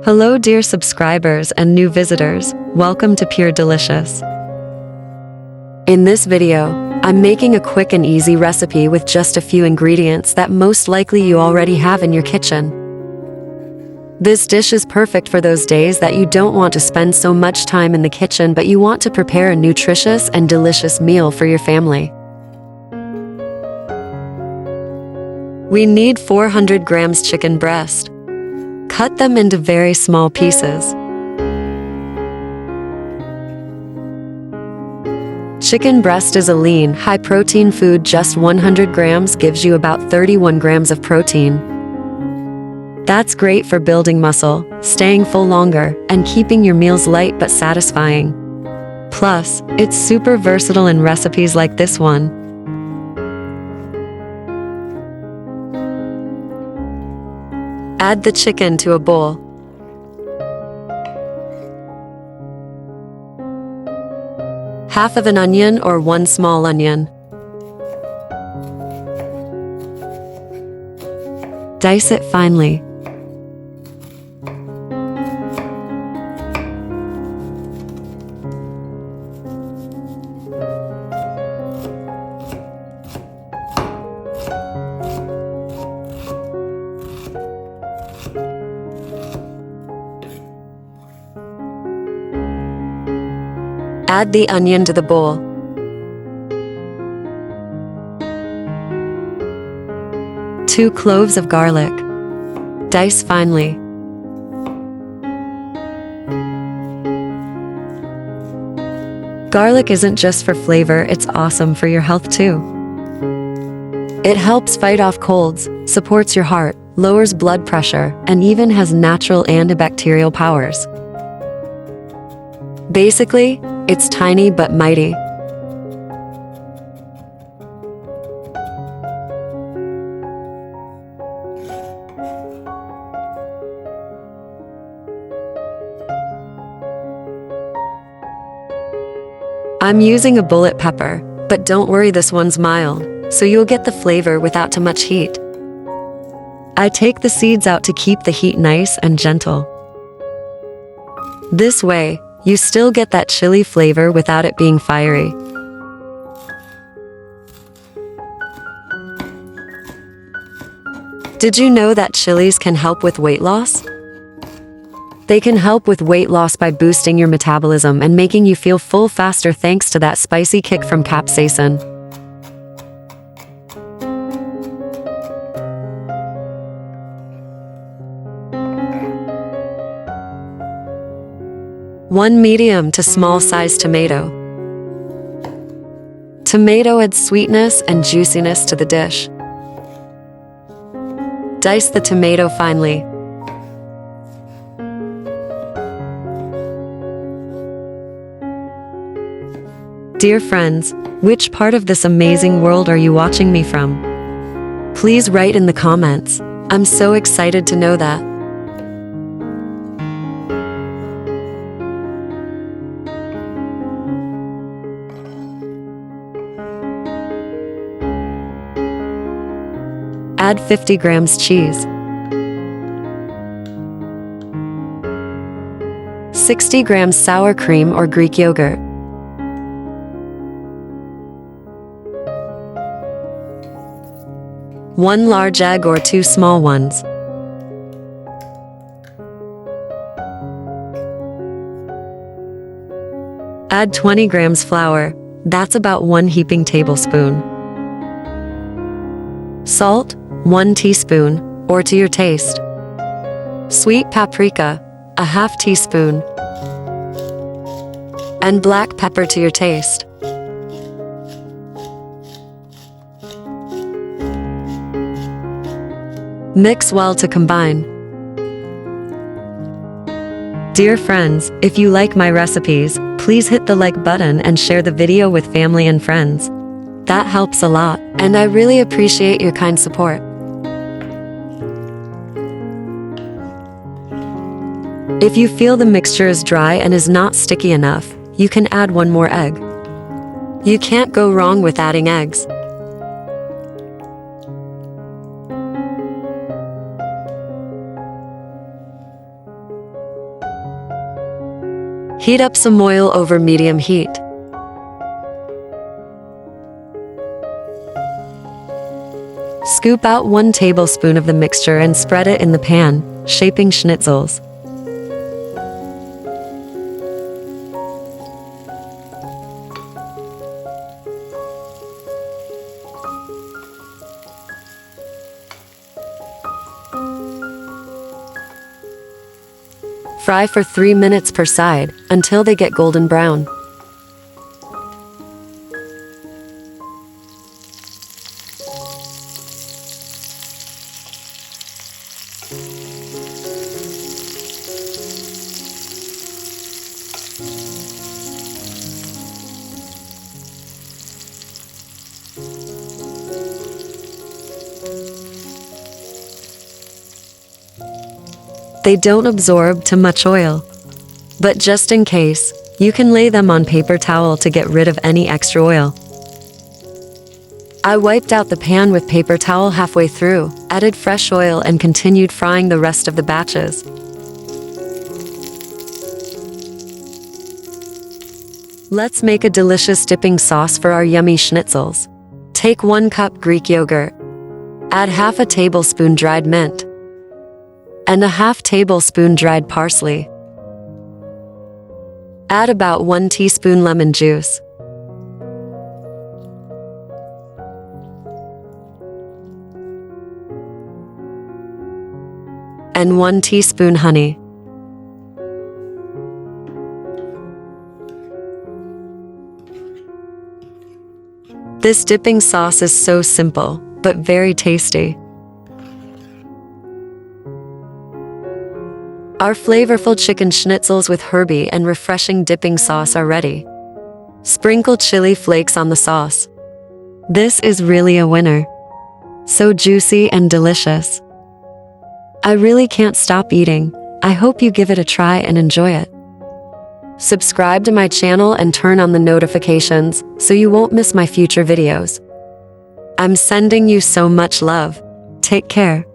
Hello dear subscribers and new visitors, welcome to Pure Delicious. In this video, I'm making a quick and easy recipe with just a few ingredients that most likely you already have in your kitchen. This dish is perfect for those days that you don't want to spend so much time in the kitchen but you want to prepare a nutritious and delicious meal for your family. We need 400 grams chicken breast. Cut them into very small pieces. Chicken breast is a lean, high-protein food. Just 100 grams gives you about 31 grams of protein. That's great for building muscle, staying full longer, and keeping your meals light but satisfying. Plus, it's super versatile in recipes like this one. Add the chicken to a bowl. Half of an onion or 1 small onion. Dice it finely. Add the onion to the bowl. Two cloves of garlic. Dice finely. Garlic isn't just for flavor, it's awesome for your health too. It helps fight off colds, supports your heart, lowers blood pressure, and even has natural antibacterial powers. Basically, it's tiny but mighty. I'm using a bullet pepper, but don't worry, this one's mild, so you'll get the flavor without too much heat. I take the seeds out to keep the heat nice and gentle. This way, you still get that chili flavor without it being fiery. Did you know that chilies can help with weight loss? They can help with weight loss by boosting your metabolism and making you feel full faster thanks to that spicy kick from capsaicin. One medium to small size tomato. Tomato adds sweetness and juiciness to the dish. Dice the tomato finely. Dear friends, which part of this amazing world are you watching me from? Please write in the comments. I'm so excited to know that. Add 50 grams cheese. 60 grams sour cream or Greek yogurt. One large egg or 2 small ones. Add 20 grams flour. That's about 1 heaping tablespoon. Salt, 1 teaspoon, or to your taste. Sweet paprika, a half teaspoon. And black pepper to your taste. Mix well to combine. Dear friends, if you like my recipes, please hit the like button and share the video with family and friends. That helps a lot, and I really appreciate your kind support. If you feel the mixture is dry and is not sticky enough, you can add 1 more egg. You can't go wrong with adding eggs. Heat up some oil over medium heat. Scoop out 1 tablespoon of the mixture and spread it in the pan, shaping schnitzels. Fry for 3 minutes per side, until they get golden brown. They don't absorb too much oil. But just in case, you can lay them on paper towel to get rid of any extra oil. I wiped out the pan with paper towel halfway through, added fresh oil and continued frying the rest of the batches. Let's make a delicious dipping sauce for our yummy schnitzels. Take 1 cup Greek yogurt. Add half a tablespoon dried mint and a half tablespoon dried parsley. Add about 1 teaspoon lemon juice. And 1 teaspoon honey. This dipping sauce is so simple, but very tasty. Our flavorful chicken schnitzels with herby and refreshing dipping sauce are ready. Sprinkle chili flakes on the sauce. This is really a winner. So juicy and delicious. I really can't stop eating. I hope you give it a try and enjoy it. Subscribe to my channel and turn on the notifications so you won't miss my future videos. I'm sending you so much love. Take care.